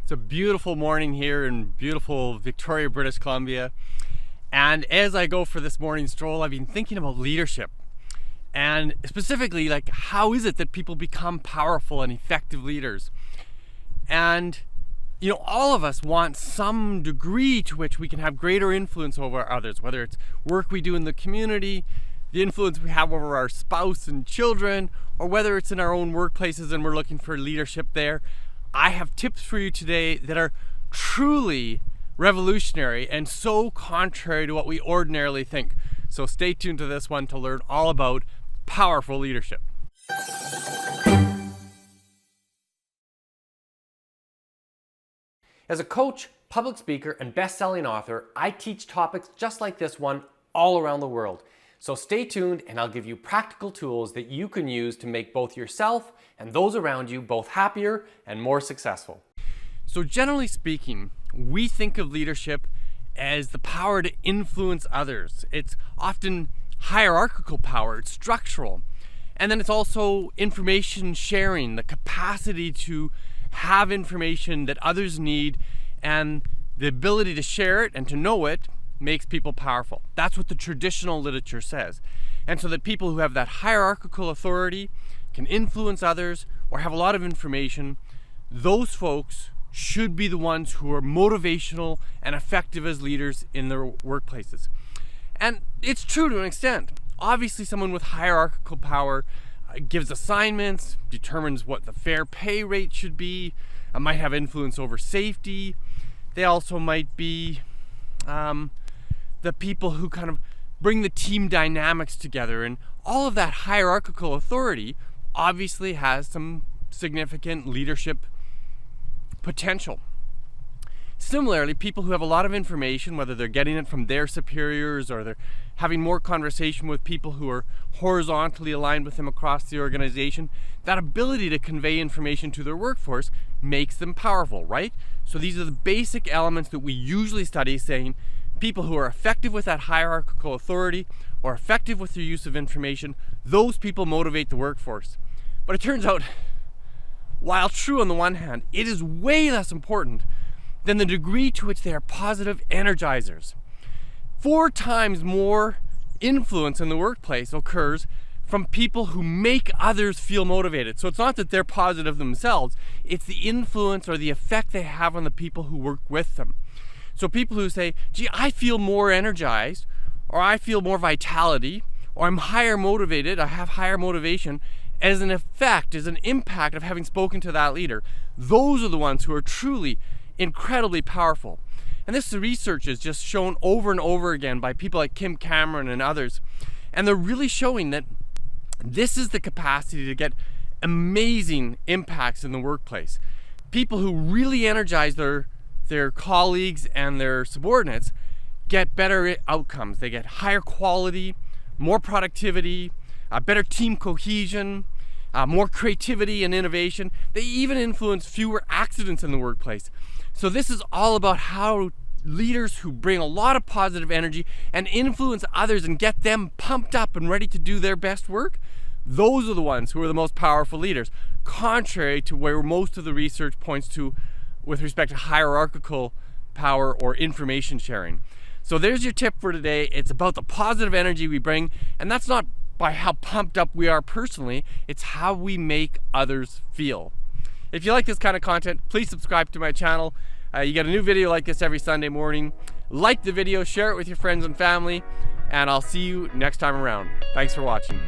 It's a beautiful morning here in beautiful Victoria, British Columbia. And as I go for this morning stroll, I've been thinking about leadership. And specifically, like, how is it that people become powerful and effective leaders? And, all of us want some degree to which we can have greater influence over others, whether it's work we do in the community, the influence we have over our spouse and children, or whether it's in our own workplaces and we're looking for leadership there. I have tips for you today that are truly revolutionary and so contrary to what we ordinarily think. So stay tuned to this one to learn all about powerful leadership. As a coach, public speaker, and best-selling author, I teach topics just like this one all around the world. So stay tuned and I'll give you practical tools that you can use to make both yourself and those around you both happier and more successful. So generally speaking, we think of leadership as the power to influence others. It's often hierarchical power, it's structural. And then it's also information sharing, the capacity to have information that others need, and the ability to share it and to know it makes people powerful. That's what the traditional literature says. And so that people who have that hierarchical authority can influence others or have a lot of information, those folks should be the ones who are motivational and effective as leaders in their workplaces. And it's true to an extent. Obviously, someone with hierarchical power gives assignments, determines what the fair pay rate should be, might have influence over safety. They also might be the people who kind of bring the team dynamics together, and all of that hierarchical authority obviously has some significant leadership potential. Similarly, people who have a lot of information, whether they're getting it from their superiors or they're having more conversation with people who are horizontally aligned with them across the organization, that ability to convey information to their workforce makes them powerful, right? So these are the basic elements that we usually study, saying people who are effective with that hierarchical authority or effective with their use of information, those people motivate the workforce. But it turns out, while true on the one hand, it is way less important than the degree to which they are positive energizers. 4 times more influence in the workplace occurs from people who make others feel motivated. So it's not that they're positive themselves, it's the influence or the effect they have on the people who work with them. So people who say, gee, I feel more energized, or I feel more vitality, or I'm higher motivated, I have higher motivation, as an effect, as an impact of having spoken to that leader, those are the ones who are truly incredibly powerful. And this research is just shown over and over again by people like Kim Cameron and others. And they're really showing that this is the capacity to get amazing impacts in the workplace. People who really energize their colleagues and their subordinates get better outcomes. They get higher quality, more productivity, better team cohesion, more creativity and innovation. They even influence fewer accidents in the workplace. So this is all about how leaders who bring a lot of positive energy and influence others and get them pumped up and ready to do their best work, those are the ones who are the most powerful leaders, contrary to where most of the research points to with respect to hierarchical power or information sharing. So there's your tip for today. It's about the positive energy we bring, and that's not by how pumped up we are personally, it's how we make others feel. If you like this kind of content, please subscribe to my channel. You get a new video like this every Sunday morning. Like the video, share it with your friends and family, and I'll see you next time around. Thanks for watching.